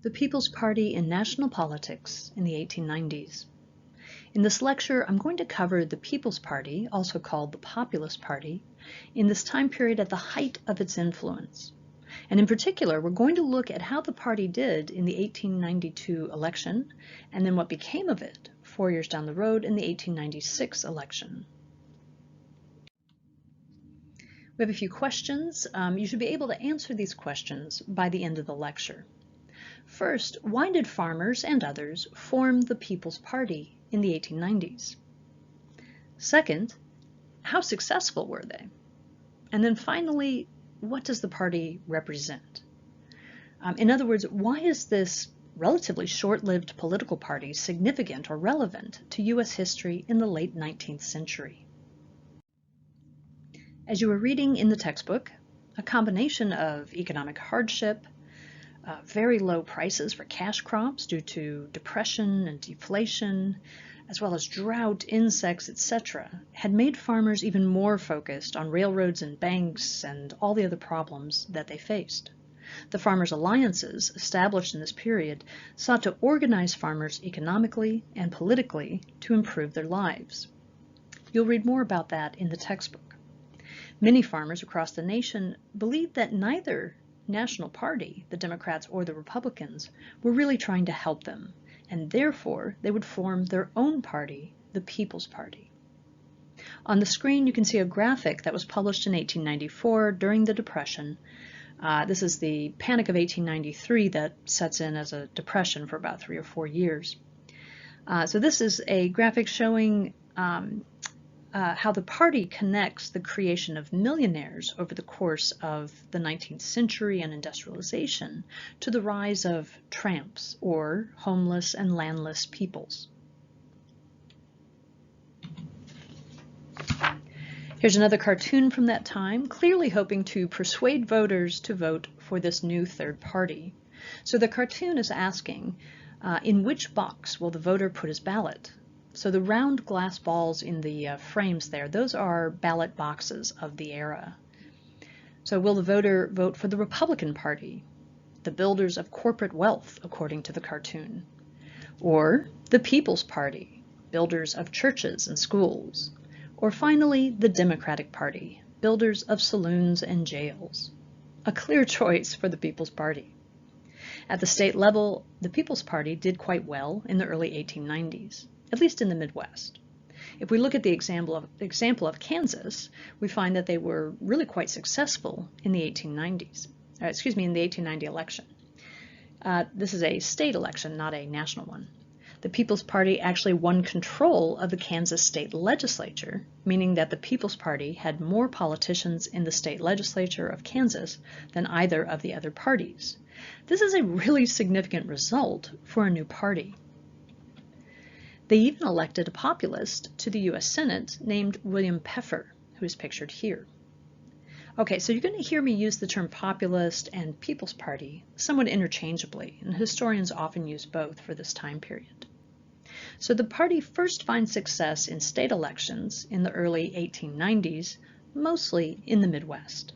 the People's Party in National Politics in the 1890s. In this lecture, I'm going to cover the People's Party, also called the Populist Party, in this time period at the height of its influence. And in particular, we're going to look at how the party did in the 1892 election, and then what became of it 4 years down the road in the 1896 election. We have a few questions. You should be able to answer these questions by the end of the lecture. First, why did farmers and others form the People's Party in the 1890s? Second, how successful were they? And then finally, what does the party represent? In other words, why is this relatively short-lived political party significant or relevant to U.S. history in the late 19th century? As you were reading in the textbook, a combination of economic hardship, very low prices for cash crops due to depression and deflation, as well as drought, insects, etc., had made farmers even more focused on railroads and banks and all the other problems that they faced. The farmers' alliances established in this period sought to organize farmers economically and politically to improve their lives. You'll read more about that in the textbook. Many farmers across the nation believed that neither National Party, the Democrats or the Republicans, were really trying to help them, and therefore they would form their own party, the People's Party. On the screen you can see a graphic that was published in 1894 during the Depression. This is the Panic of 1893 that sets in as a depression for about 3 or 4 years. So this is a graphic showing how the party connects the creation of millionaires over the course of the 19th century and industrialization to the rise of tramps, or homeless and landless peoples. Here's another cartoon from that time, clearly hoping to persuade voters to vote for this new third party. So the cartoon is asking, in which box will the voter put his ballot? So the round glass balls in the frames there, those are ballot boxes of the era. So will the voter vote for the Republican Party, the builders of corporate wealth, according to the cartoon, or the People's Party, builders of churches and schools, or finally the Democratic Party, builders of saloons and jails? A clear choice for the People's Party. At the state level, the People's Party did quite well in the early 1890s. At least in the Midwest. If we look at the example of Kansas, we find that they were really quite successful in the 1890s. In the 1890 election. This is a state election, not a national one. The People's Party actually won control of the Kansas state legislature, meaning that the People's Party had more politicians in the state legislature of Kansas than either of the other parties. This is a really significant result for a new party. They even elected a populist to the U.S. Senate named William Peffer, who is pictured here. Okay, so you're going to hear me use the term populist and People's Party somewhat interchangeably, and historians often use both for this time period. So the party first finds success in state elections in the early 1890s, mostly in the Midwest.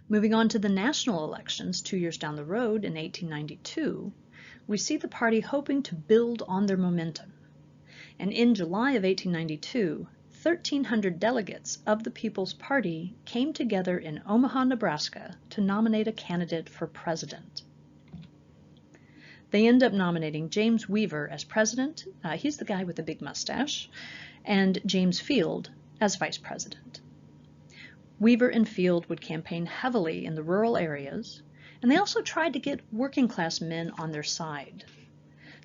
Moving on to the national elections 2 years down the road in 1892, we see the party hoping to build on their momentum. And in July of 1892, 1,300 delegates of the People's Party came together in Omaha, Nebraska to nominate a candidate for president. They end up nominating James Weaver as president, he's the guy with the big mustache, and James Field as vice president. Weaver and Field would campaign heavily in the rural areas, and they also tried to get working class men on their side.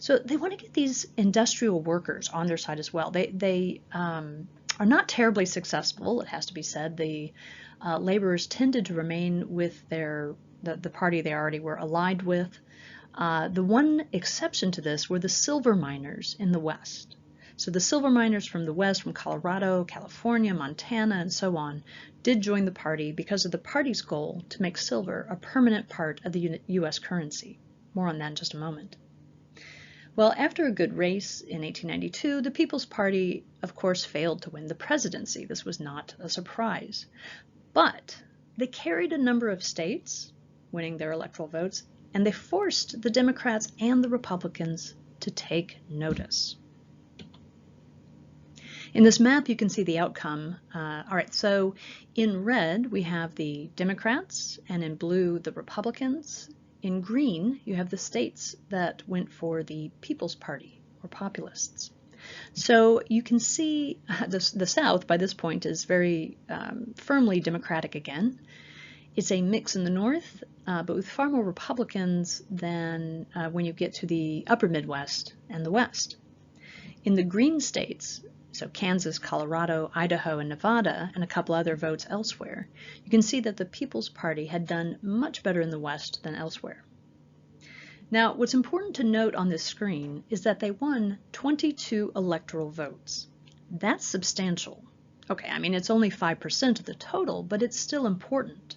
So they want to get these industrial workers on their side as well. They are not terribly successful, it has to be said. The laborers tended to remain with the party they already were allied with. The one exception to this were the silver miners in the West. So the silver miners from the West, from Colorado, California, Montana, and so on, did join the party because of the party's goal to make silver a permanent part of the U.S. currency. More on that in just a moment. Well, after a good race in 1892, the People's Party, of course, failed to win the presidency. This was not a surprise. But they carried a number of states winning their electoral votes, and they forced the Democrats and the Republicans to take notice. In this map, you can see the outcome. All right, so in red, we have the Democrats, and in blue, the Republicans. In green, you have the states that went for the People's Party, or populists. So you can see the South, by this point, is very firmly Democratic again. It's a mix in the North, but with far more Republicans than when you get to the upper Midwest and the West. In the green states, so Kansas, Colorado, Idaho, and Nevada, and a couple other votes elsewhere, you can see that the People's Party had done much better in the West than elsewhere. Now, what's important to note on this screen is that they won 22 electoral votes. That's substantial. Okay, I mean, it's only 5% of the total, but it's still important.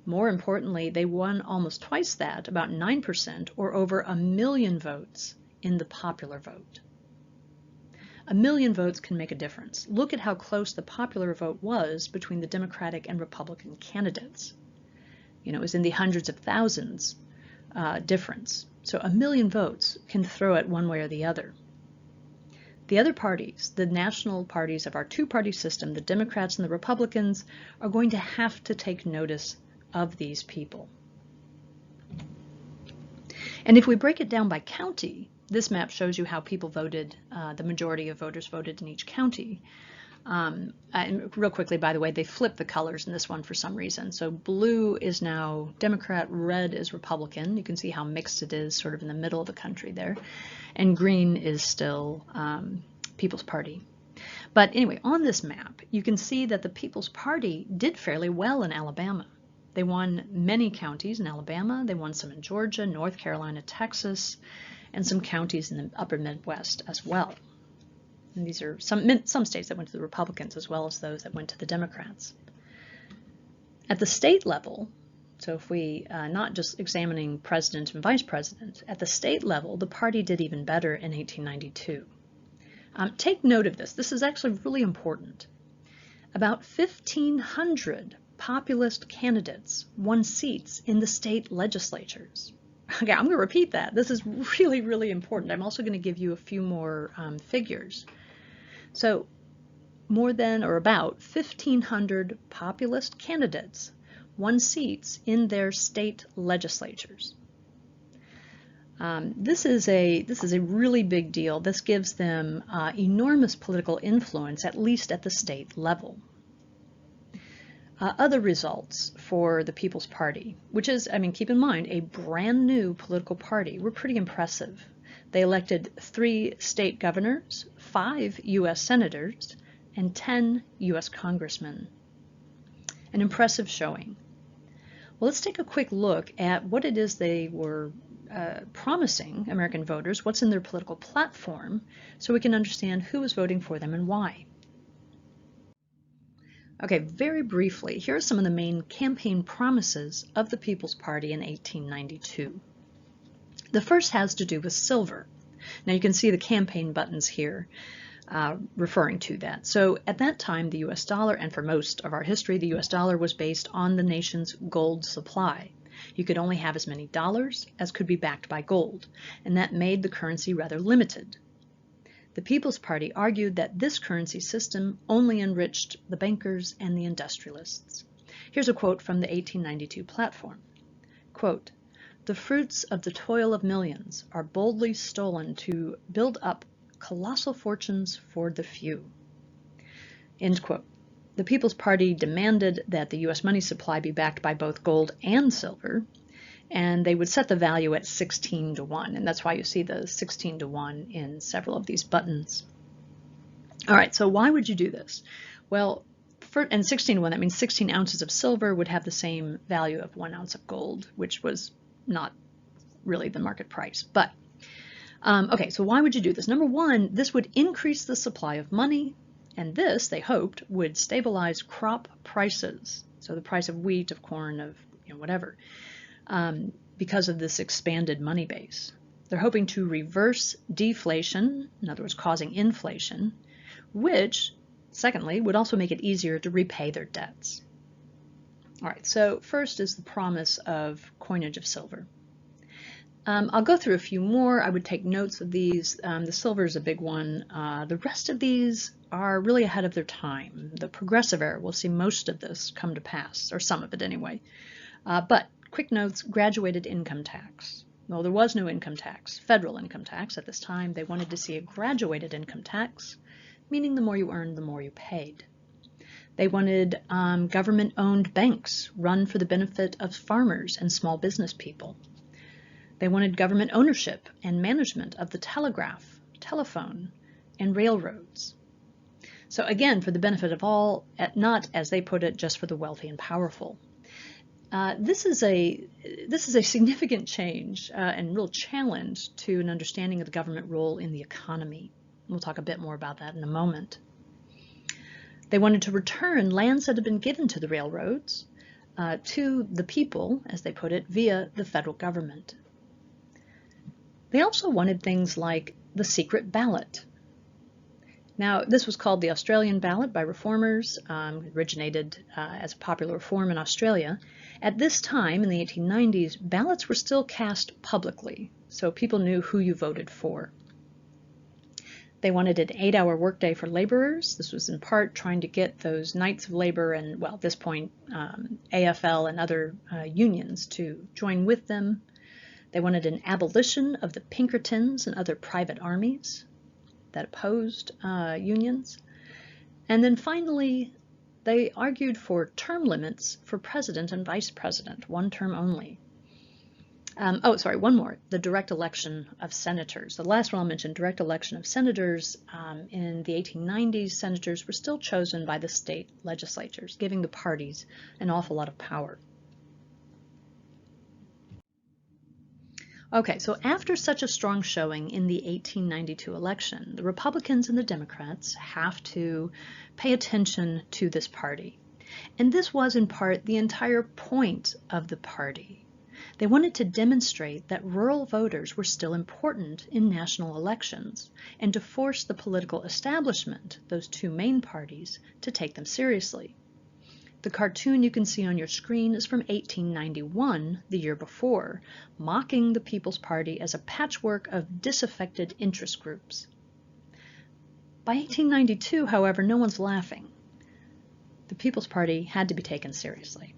More importantly, they won almost twice that, about 9%, or over 1 million votes in the popular vote. 1 million votes can make a difference. Look at how close the popular vote was between the Democratic and Republican candidates. You know, it was in the hundreds of thousands difference. So 1 million votes can throw it one way or the other. The other parties, the national parties of our two-party system, the Democrats and the Republicans, are going to have to take notice of these people. And if we break it down by county, this map shows you how people voted, the majority of voters voted in each county. And real quickly, by the way, they flipped the colors in this one for some reason. So blue is now Democrat, red is Republican. You can see how mixed it is sort of in the middle of the country there. And green is still People's Party. But anyway, on this map, you can see that the People's Party did fairly well in Alabama. They won many counties in Alabama. They won some in Georgia, North Carolina, Texas, and some counties in the upper Midwest as well. And these are some states that went to the Republicans as well as those that went to the Democrats. At the state level, so if we not just examining president and vice president, at the state level, the party did even better in 1892. Take note of this. This is actually really important. About 1,500 populist candidates won seats in the state legislatures. Okay, I'm going to repeat that. This is really, really important. I'm also going to give you a few more figures. So more than or about 1,500 populist candidates won seats in their state legislatures. This is a really big deal. This gives them enormous political influence, at least at the state level. Other results for the People's Party, which is, I mean, keep in mind, a brand new political party, were pretty impressive. They elected 3 state governors, 5 U.S. senators, and 10 U.S. congressmen. An impressive showing. Well, let's take a quick look at what it is they were promising American voters, what's in their political platform, so we can understand who was voting for them and why. Okay, very briefly, here are some of the main campaign promises of the People's Party in 1892. The first has to do with silver. Now you can see the campaign buttons here referring to that. So at that time, the US dollar, and for most of our history, the US dollar was based on the nation's gold supply. You could only have as many dollars as could be backed by gold, and that made the currency rather limited. The People's Party argued that this currency system only enriched the bankers and the industrialists. Here's a quote from the 1892 platform. Quote, "The fruits of the toil of millions are boldly stolen to build up colossal fortunes for the few." End quote. The People's Party demanded that the U.S. money supply be backed by both gold and silver, and they would set the value at 16 to 1, and that's why you see the 16 to 1 in several of these buttons. All right, so why would you do this? Well, and 16 to 1, that means 16 ounces of silver would have the same value of 1 ounce of gold, which was not really the market price. But, okay, so why would you do this? Number one, this would increase the supply of money, and this, they hoped, would stabilize crop prices. So the price of wheat, of corn, of whatever. Because of this expanded money base. They're hoping to reverse deflation, in other words, causing inflation, which, secondly, would also make it easier to repay their debts. All right, so first is the promise of coinage of silver. I'll go through a few more. I would take notes of these. The silver is a big one. The rest of these are really ahead of their time. The Progressive Era will see most of this come to pass, or some of it anyway. But quick notes, graduated income tax. Well, there was no income tax, federal income tax at this time. They wanted to see a graduated income tax, meaning the more you earned, the more you paid. They wanted government-owned banks run for the benefit of farmers and small business people. They wanted government ownership and management of the telegraph, telephone, and railroads. So again, for the benefit of all, not, as they put it, just for the wealthy and powerful. This is a significant change and real challenge to an understanding of the government role in the economy. We'll talk a bit more about that in a moment. They wanted to return lands that had been given to the railroads to the people, as they put it, via the federal government. They also wanted things like the secret ballot. Now, this was called the Australian ballot by reformers, originated as a popular reform in Australia. At this time, in the 1890s, ballots were still cast publicly, so people knew who you voted for. They wanted an 8-hour workday for laborers. This was in part trying to get those Knights of Labor and, well, at this point, AFL and other unions to join with them. They wanted an abolition of the Pinkertons and other private armies that opposed unions. And then finally, they argued for term limits for president and vice president, one term only. One more, the direct election of senators. The last one I'll mention, direct election of senators. In the 1890s, senators were still chosen by the state legislatures, giving the parties an awful lot of power. Okay, so after such a strong showing in the 1892 election, the Republicans and the Democrats have to pay attention to this party. And this was in part the entire point of the party. They wanted to demonstrate that rural voters were still important in national elections and to force the political establishment, those two main parties, to take them seriously. The cartoon you can see on your screen is from 1891, the year before, mocking the People's Party as a patchwork of disaffected interest groups. By 1892, however, no one's laughing. The People's Party had to be taken seriously.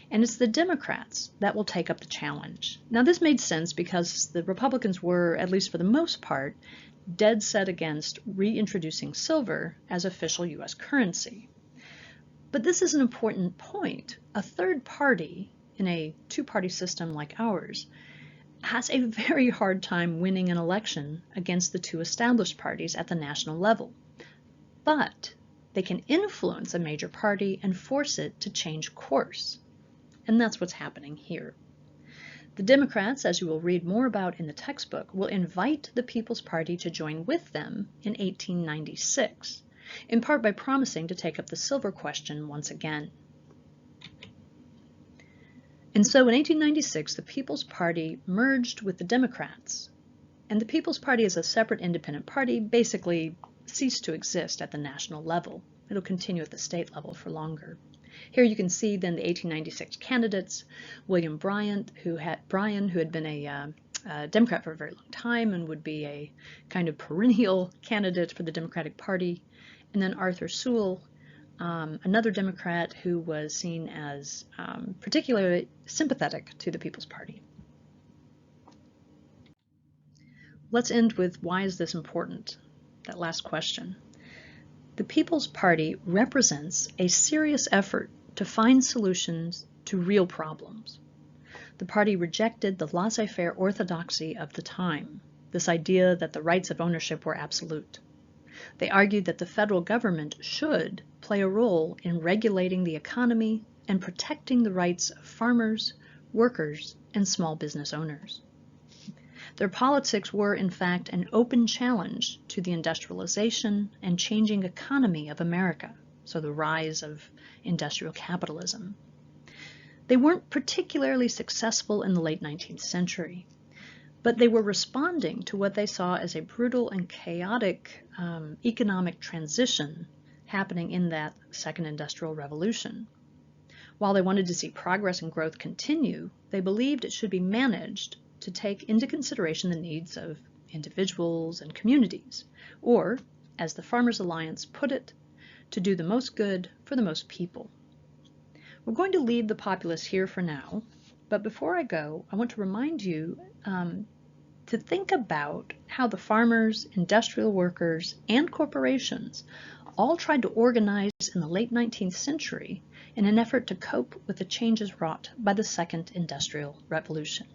And it's the Democrats that will take up the challenge. Now, this made sense because the Republicans were, at least for the most part, dead set against reintroducing silver as official U.S. currency. But this is an important point. A third party in a two-party system like ours has a very hard time winning an election against the two established parties at the national level. But they can influence a major party and force it to change course. And that's what's happening here. The Democrats, as you will read more about in the textbook, will invite the People's Party to join with them in 1896. In part by promising to take up the silver question once again. And so in 1896, the People's Party merged with the Democrats, and the People's Party as a separate independent party basically ceased to exist at the national level. It'll continue at the state level for longer. Here you can see then the 1896 candidates, William Bryan, who had been a Democrat for a very long time and would be a kind of perennial candidate for the Democratic Party. And then Arthur Sewall, another Democrat who was seen as particularly sympathetic to the People's Party. Let's end with why is this important? That last question. The People's Party represents a serious effort to find solutions to real problems. The party rejected the laissez-faire orthodoxy of the time, this idea that the rights of ownership were absolute. They argued that the federal government should play a role in regulating the economy and protecting the rights of farmers, workers, and small business owners. Their politics were, in fact, an open challenge to the industrialization and changing economy of America, so the rise of industrial capitalism. They weren't particularly successful in the late 19th century. But they were responding to what they saw as a brutal and chaotic economic transition happening in that second industrial revolution. While they wanted to see progress and growth continue, they believed it should be managed to take into consideration the needs of individuals and communities, or, as the Farmers Alliance put it, to do the most good for the most people. We're going to leave the populace here for now, but before I go, I want to remind you to think about how the farmers, industrial workers, and corporations all tried to organize in the late 19th century in an effort to cope with the changes wrought by the Second Industrial Revolution.